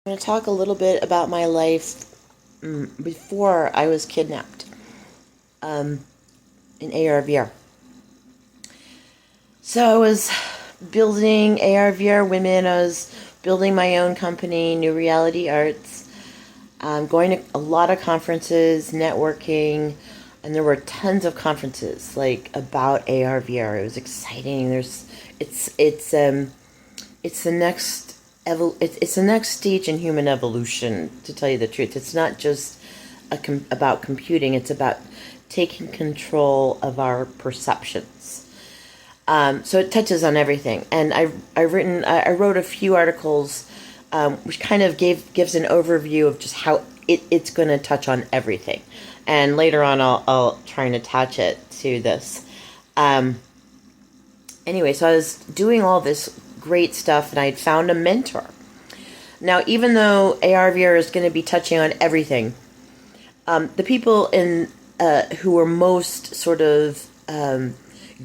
I'm going to talk a little bit about my life before I was kidnapped um, in AR/VR. So I was building AR/VR women. I was building my own company, New Reality Arts. Going to a lot of conferences, networking, and there were tons of conferences like about AR/VR. It was exciting. It's the next it's the next stage in human evolution, to tell you the truth. It's not just about computing. It's about taking control of our perceptions. So it touches on everything. And I wrote a few articles, which kind of gives an overview of just how it's going to touch on everything. And later on, I'll try and attach it to this. Anyway, so I was doing all this great stuff, and I had found a mentor. Now, even though AR/VR is going to be touching on everything, the people who were most sort of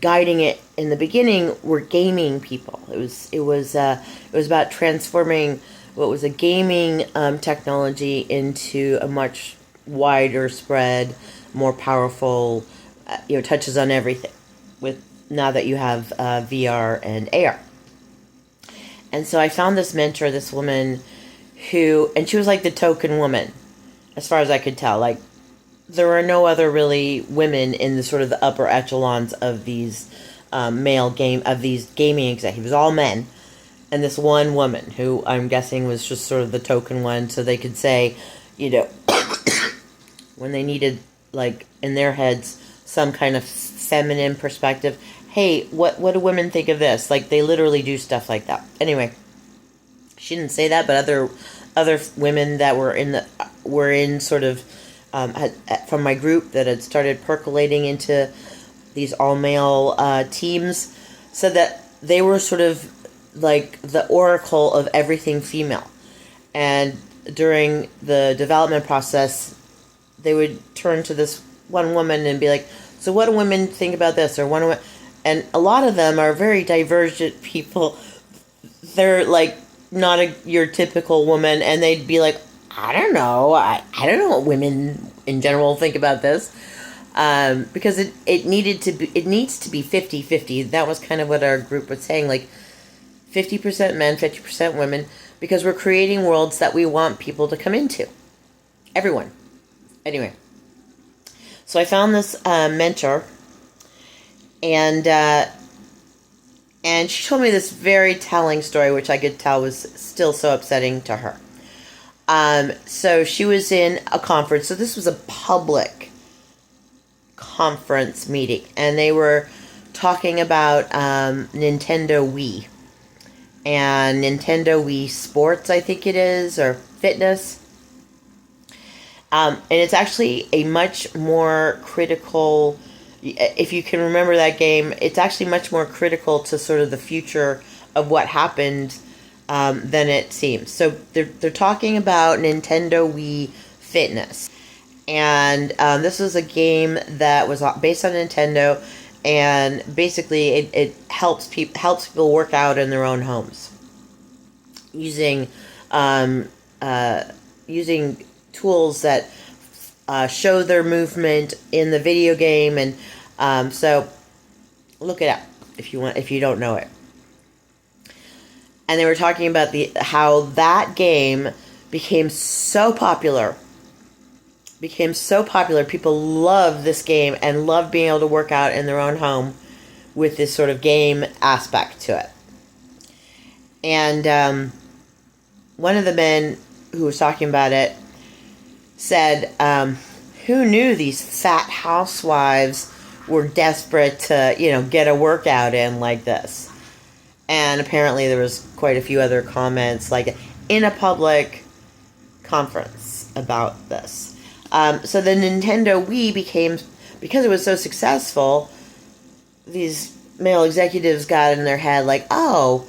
guiding it in the beginning were gaming people. It was about transforming what was a gaming technology into a much wider spread, more powerful, touches on everything. With now that you have VR and AR. And so I found this mentor, this woman and she was like the token woman, as far as I could tell. Like, there were no other really women in the sort of the upper echelons of these these gaming executives. All men. And this one woman who I'm guessing was just sort of the token one, so they could say, when they needed, like, in their heads, some kind of feminine perspective. Hey, what do women think of this? Like, they literally do stuff like that. Anyway, she didn't say that, but other women that were in sort of from my group that had started percolating into these all male teams said that they were sort of like the oracle of everything female. And during the development process, they would turn to this one woman and be like, "So what do women think about this?" Or and a lot of them are very divergent people. They're like not your typical woman, and they'd be like, "I don't know. I don't know what women in general think about this," because it needs to be 50-50. That was kind of what our group was saying, like 50% men, 50% women, because we're creating worlds that we want people to come into. Everyone. Anyway, so I found this mentor. And she told me this very telling story, which I could tell was still so upsetting to her. So she was in a conference. So this was a public conference meeting. And they were talking about Nintendo Wii. And Nintendo Wii Sports, I think it is, or fitness. And it's actually a much more critical... If you can remember that game, it's actually much more critical to sort of the future of what happened than it seems. So they're talking about Nintendo Wii Fitness. And this was a game that was based on Nintendo, and basically it helps people work out in their own homes using tools that show their movement in the video game. And so look it up if you don't know it. And they were talking about how that game became so popular. People love this game and love being able to work out in their own home with this sort of game aspect to it. And one of the men who was talking about it said, who knew these fat housewives were desperate to, get a workout in like this? And apparently there was quite a few other comments, like in a public conference about this. So the Nintendo Wii because it was so successful, these male executives got in their head like, oh,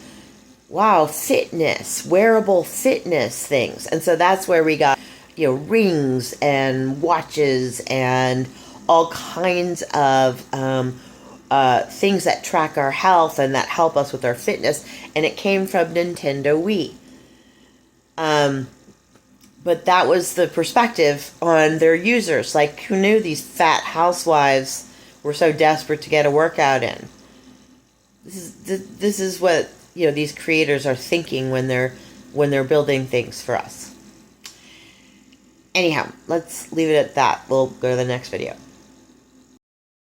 wow, fitness, wearable fitness things. And so that's where we got rings and watches and all kinds of things that track our health and that help us with our fitness. And it came from Nintendo Wii. But that was the perspective on their users. Like, who knew these fat housewives were so desperate to get a workout in? This is what, you know, these creators are thinking when they're building things for us. Anyhow, let's leave it at that. We'll go to the next video.